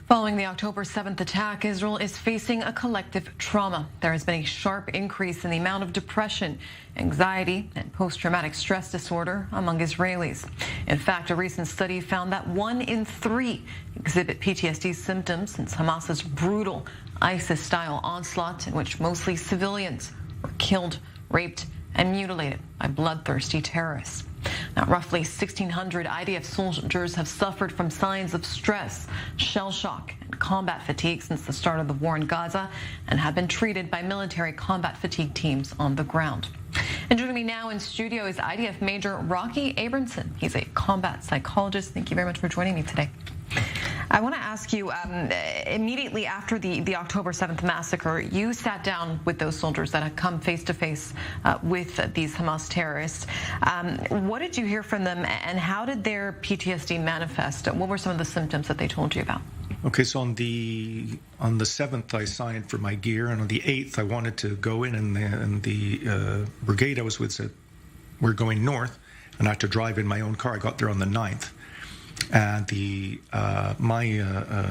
Following the October 7th attack, Israel is facing a collective trauma. There has been a sharp increase in the amount of depression, anxiety, and post-traumatic stress disorder among Israelis. In fact, a recent study found that 1 in 3 exhibit PTSD symptoms since Hamas's brutal ISIS-style onslaught, in which mostly civilians were killed, raped, and mutilated by bloodthirsty terrorists. Now, roughly 1,600 IDF soldiers have suffered from signs of stress, shell shock, and combat fatigue since the start of the war in Gaza and have been treated by military combat fatigue teams on the ground. And joining me now in studio is IDF Major Rocky Abramson. He's a combat psychologist. Thank you very much for joining me today. I want to ask you, immediately after the October 7th massacre, you sat down with those soldiers that had come face-to-face with these Hamas terrorists. What did you hear from them, and how did their PTSD manifest? What were some of the symptoms that they told you about? Okay, so on the 7th, I signed for my gear, and on the 8th, I wanted to go in, and the brigade I was with said, we're going north, and I had to drive in my own car. I got there on the 9th. And my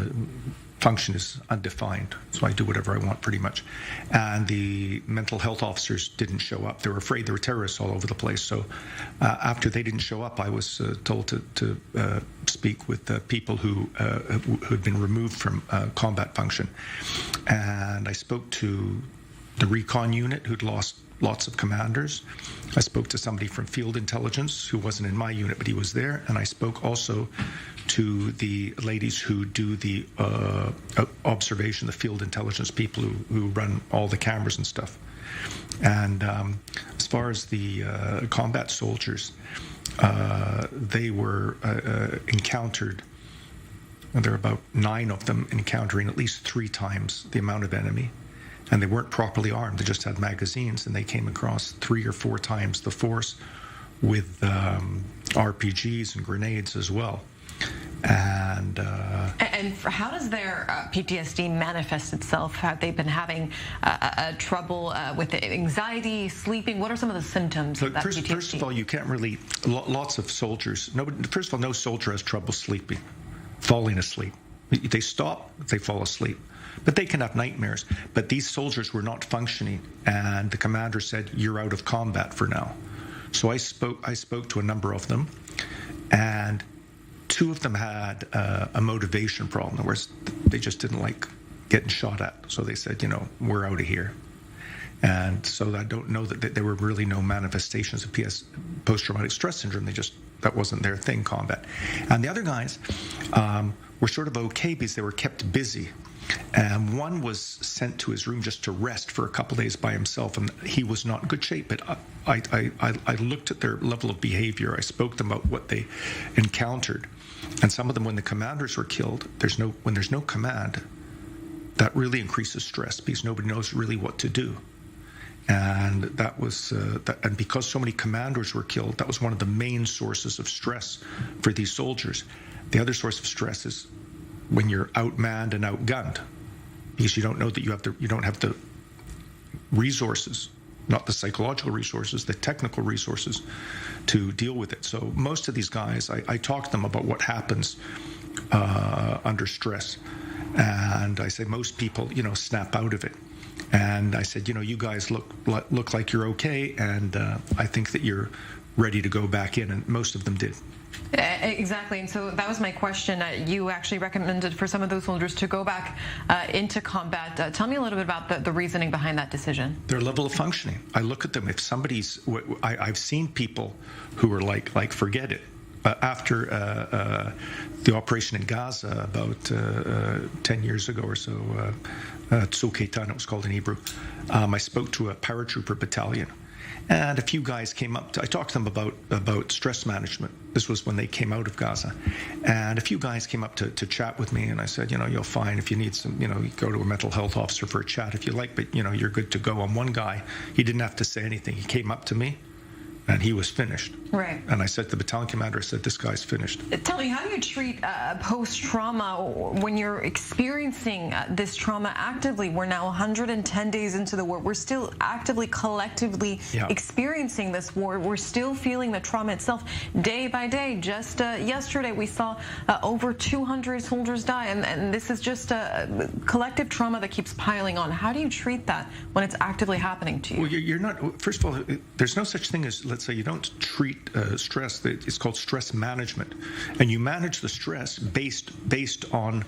function is undefined, so I do whatever I want pretty much. And the mental health officers didn't show up. They were afraid there were terrorists all over the place. So after they didn't show up, I was told to speak with people who had been removed from combat function. And I spoke to the recon unit who'd lost lots of commanders. I spoke to somebody from field intelligence who wasn't in my unit, but he was there. And I spoke also to the ladies who do the observation, the field intelligence people who run all the cameras and stuff. And as far as the combat soldiers, they were encountered, and there are about 9 of them encountering at least 3 times the amount of enemy. And they weren't properly armed. They just had magazines, and they came across 3 or 4 times the force with RPGs and grenades as well. And how does their PTSD manifest itself? Have they been having trouble with anxiety, sleeping? What are some of the symptoms of that PTSD? First of all, you can't really, lots of soldiers, first of all, no soldier has trouble sleeping, falling asleep. They stop, they fall asleep. But they can have nightmares. But these soldiers were not functioning, and the commander said, "You're out of combat for now." So I spoke to a number of them, and 2 of them had a motivation problem, where they just didn't like getting shot at. So they said, "We're out of here." And so I don't know that there were really no manifestations of post-traumatic stress syndrome. That wasn't their thing, combat. And the other guys were sort of okay because they were kept busy. And one was sent to his room just to rest for a couple of days by himself, and he was not in good shape. But I looked at their level of behavior. I spoke to them about what they encountered. And some of them, when the commanders were killed, when there's no command, that really increases stress because nobody knows really what to do. And that was, and because so many commanders were killed, that was one of the main sources of stress for these soldiers. The other source of stress is when you're outmanned and outgunned, because you don't know that you don't have the resources, not the psychological resources, the technical resources to deal with it. So most of these guys, I talk to them about what happens under stress, and I say most people, snap out of it. And I said, you guys look like you're okay, and I think that you're ready to go back in, and most of them did. Exactly, and so that was my question. You actually recommended for some of those soldiers to go back into combat. Tell me a little bit about the reasoning behind that decision. Their level of functioning. I look at them. If somebody's, I've seen people who are like forget it. After the operation in Gaza about 10 years ago or so, Tzuk it was called in Hebrew, I spoke to a paratrooper battalion. And a few guys came up. I talked to them about stress management. This was when they came out of Gaza. And a few guys came up to chat with me, and I said, you'll find if you need some, you go to a mental health officer for a chat if you like, but, you're good to go. On one guy, he didn't have to say anything. He came up to me, and he was finished. Right. And I said to the battalion commander, I said, this guy's finished. Tell me, how do you treat post-trauma when you're experiencing this trauma actively? We're now 110 days into the war. We're still actively, collectively experiencing this war. We're still feeling the trauma itself day by day. Just yesterday, we saw over 200 soldiers die, and this is just a collective trauma that keeps piling on. How do you treat that when it's actively happening to you? Well, you're not, first of all, there's no such thing as, let's say, you don't treat stress. It's called stress management, and you manage the stress based on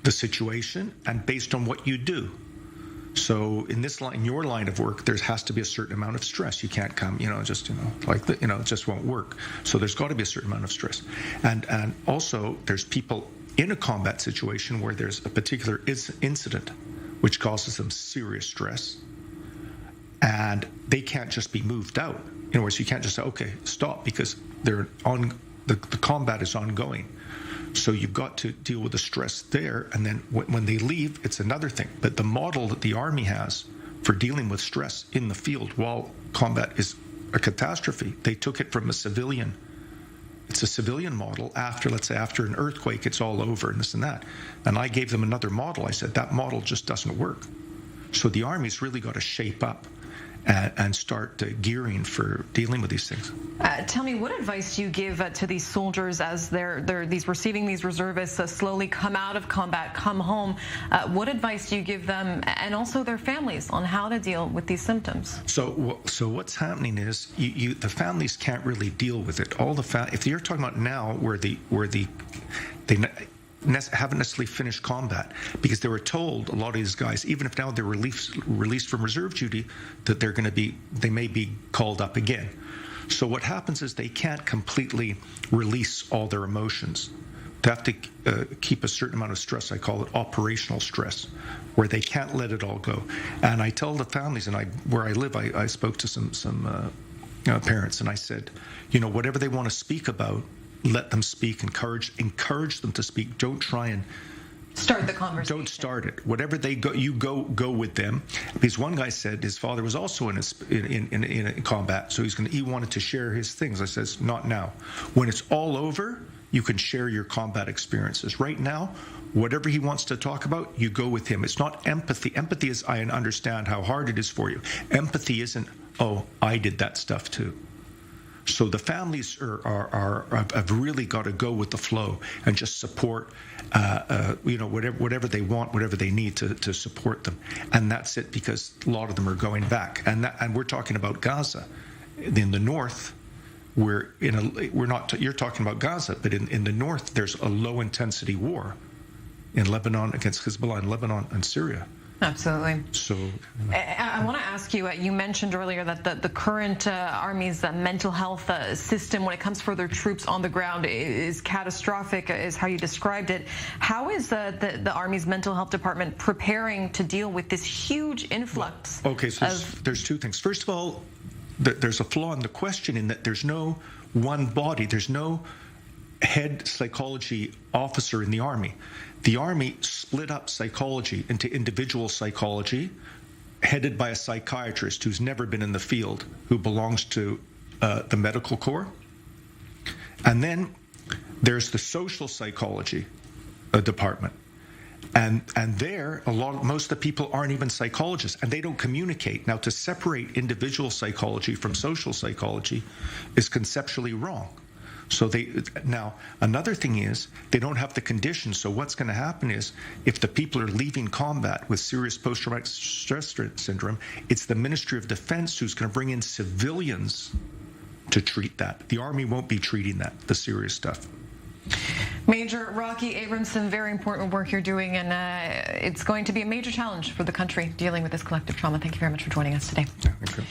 the situation and based on what you do. So in your line of work, there has to be a certain amount of stress. You can't come, it just won't work. So there's got to be a certain amount of stress, and also there's people in a combat situation where there's a particular incident which causes them serious stress, and they can't just be moved out. In other words, you can't just say, okay, stop, because the combat is ongoing. So you've got to deal with the stress there, and then when they leave, it's another thing. But the model that the Army has for dealing with stress in the field while combat is a catastrophe, they took it from a civilian. It's a civilian model. Let's say after an earthquake, it's all over and this and that. And I gave them another model. I said, that model just doesn't work. So the Army's really got to shape up and start gearing for dealing with these things. Tell me, what advice do you give to these soldiers as they're receiving these reservists slowly come out of combat, come home? What advice do you give them, and also their families, on how to deal with these symptoms? So what's happening is the families can't really deal with it. If you're talking about now, where they haven't necessarily finished combat, because they were told, a lot of these guys, even if now they're released from reserve duty, that they may be called up again. So what happens is they can't completely release all their emotions. They have to keep a certain amount of stress. I call it operational stress, where they can't let it all go. And I tell the families, and where I live, I spoke to some parents, and I said, whatever they want to speak about, let them speak. Encourage them to speak. Don't try and start the conversation. Don't start it. Whatever they go, you go with them. Because one guy said his father was also in combat, so he wanted to share his things. I says, not now. When it's all over, you can share your combat experiences. Right now, whatever he wants to talk about, you go with him. It's not empathy. Empathy is, I understand how hard it is for you. Empathy isn't, oh, I did that stuff too. So the families have really got to go with the flow and just support, whatever they want, whatever they need to support them, and that's it. Because a lot of them are going back, and we're talking about Gaza, in the north. You're talking about Gaza, but in the north there's a low intensity war in Lebanon against Hezbollah, in Lebanon and Syria. Absolutely. So I want to ask you, you mentioned earlier that the current Army's mental health system, when it comes for their troops on the ground, is catastrophic, is how you described it. How is the Army's mental health department preparing to deal with this huge influx? Well, okay, so there's two things. First of all, there's a flaw in the question, in that there's no one body. There's no head psychology officer in the Army. The Army split up psychology into individual psychology, headed by a psychiatrist who's never been in the field, who belongs to the medical corps. And then there's the social psychology department. And there, most of the people aren't even psychologists, and they don't communicate. Now, to separate individual psychology from social psychology is conceptually wrong. So now another thing is they don't have the conditions. So what's going to happen is, if the people are leaving combat with serious post-traumatic stress syndrome, it's the Ministry of Defense who's going to bring in civilians to treat that. The Army won't be treating that, the serious stuff. Major Rocky Abramson, very important work you're doing, and it's going to be a major challenge for the country dealing with this collective trauma. Thank you very much for joining us today. Yeah, thank you.